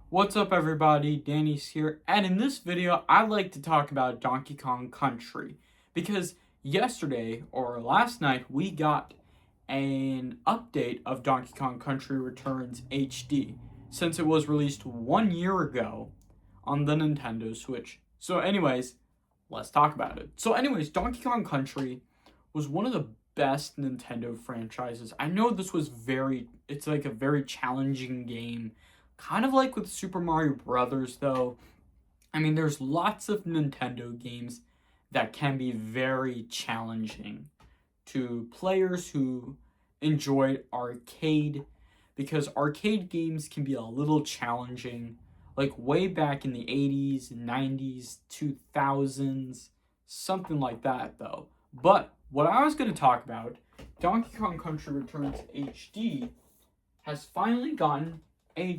What's up everybody, Danny's here, and in this video I'd like to talk about Donkey Kong Country because yesterday or last night we got an update of Donkey Kong Country Returns HD since it was released 1 year ago on the Nintendo Switch. So anyways, let's talk about it. Donkey Kong Country was one of the best Nintendo franchises. I know this was it's like a very challenging game. Kind of like with Super Mario Brothers, though. I mean, there's lots of Nintendo games that can be very challenging to players who enjoy arcade, because arcade games can be a little challenging. Like way back in the 80s, 90s, 2000s, something like that, though. But what I was going to talk about, Donkey Kong Country Returns HD has finally gotten a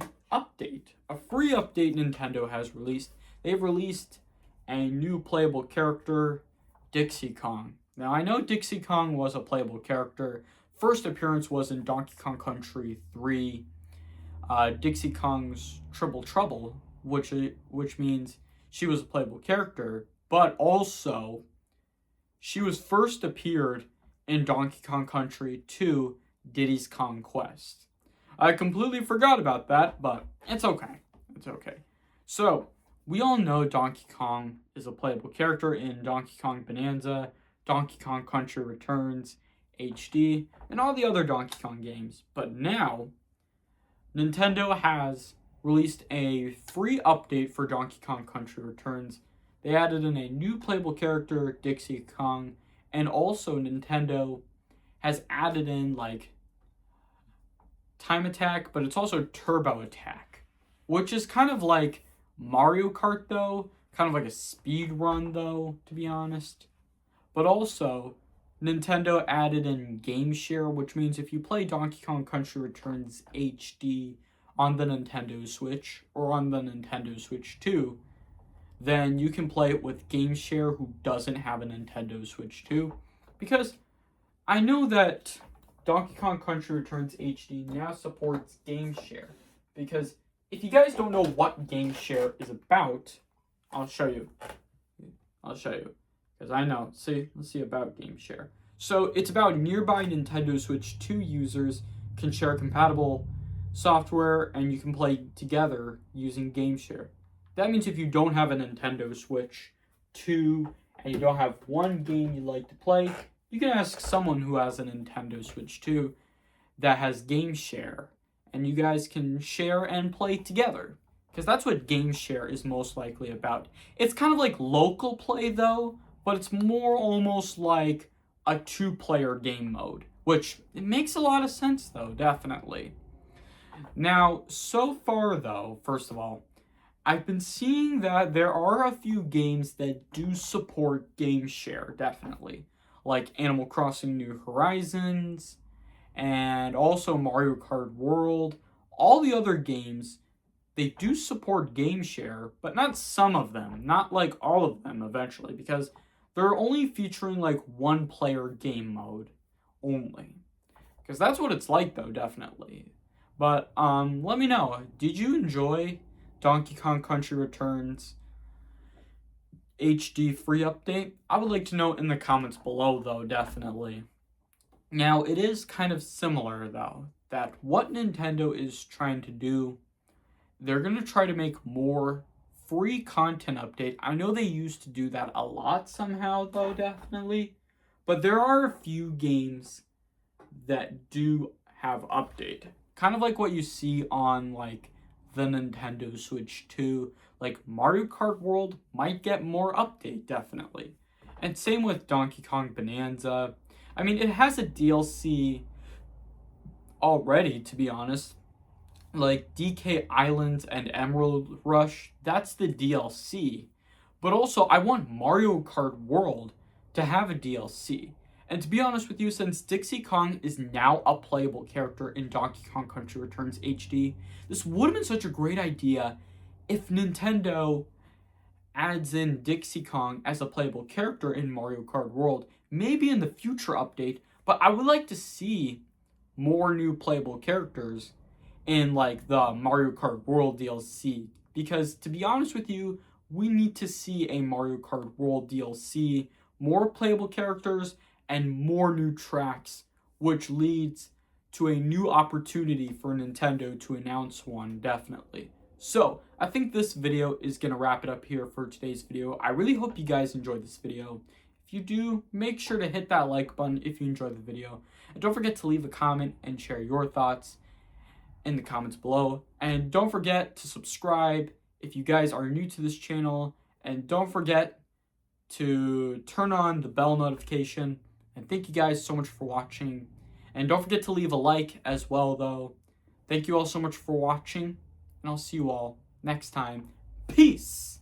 free update Nintendo has released. They've released a new playable character, Dixie Kong. Now, I know Dixie Kong was a playable character. First appearance was in Donkey Kong Country 3, Dixie Kong's Triple Trouble, which means she was a playable character, but also she was first appeared in Donkey Kong Country 2, Diddy's Kong Quest. I completely forgot about that, but it's okay. It's okay. So, we all know Donkey Kong is a playable character in Donkey Kong Bonanza, Donkey Kong Country Returns, HD, and all the other Donkey Kong games. But now, Nintendo has released a free update for Donkey Kong Country Returns. They added in a new playable character, Dixie Kong, and also Nintendo has added in, time attack, but it's also turbo attack, which is kind of like Mario Kart, though, kind of like a speed run, though, to be honest. But also, Nintendo added in game share, which means if you play Donkey Kong Country Returns HD on the Nintendo Switch or on the Nintendo Switch 2, then you can play it with game share who doesn't have a Nintendo Switch 2, because I know that Donkey Kong Country Returns HD now supports game share, because if you guys don't know what game share is about, I'll show you, because I know. Let's see about game share. So it's about nearby Nintendo Switch 2 users can share compatible software and you can play together using game share. That means if you don't have a Nintendo Switch 2 and you don't have one game you like to play, you can ask someone who has a Nintendo Switch 2 that has game share, and you guys can share and play together, because that's what game share is most likely about. It's kind of like local play, though, but it's more almost like a 2-player game mode, which it makes a lot of sense, though, definitely. Now, so far, though, first of all, I've been seeing that there are a few games that do support game share, definitely, like Animal Crossing New Horizons, and also Mario Kart World. All the other games, they do support game share, but not some of them, not like all of them eventually, because they're only featuring like 1-player game mode only. Because that's what it's like, though, definitely. But let me know, did you enjoy Donkey Kong Country Returns HD free update? I would like to know in the comments below, though, definitely. Now, it is kind of similar, though, that what Nintendo is trying to do, they're going to try to make more free content update. I know they used to do that a lot somehow, though, definitely. But there are a few games that do have update. Kind of like what you see on, the Nintendo Switch 2. Like, Mario Kart World might get more update, definitely. And same with Donkey Kong Bonanza. I mean, it has a DLC already, to be honest. Like DK Islands and Emerald Rush, that's the DLC. But also, I want Mario Kart World to have a DLC. And to be honest with you, since Dixie Kong is now a playable character in Donkey Kong Country Returns HD, this would have been such a great idea if Nintendo adds in Dixie Kong as a playable character in Mario Kart World, maybe in the future update, but I would like to see more new playable characters in like the Mario Kart World DLC. Because to be honest with you, we need to see a Mario Kart World DLC, more playable characters, and more new tracks, which leads to a new opportunity for Nintendo to announce one, definitely. So, I think this video is going to wrap it up here for today's video. I really hope you guys enjoyed this video. If you do, make sure to hit that like button if you enjoyed the video. And don't forget to leave a comment and share your thoughts in the comments below. And don't forget to subscribe if you guys are new to this channel. And don't forget to turn on the bell notification. And thank you guys so much for watching. And don't forget to leave a like as well, though. Thank you all so much for watching. And I'll see you all next time. Peace!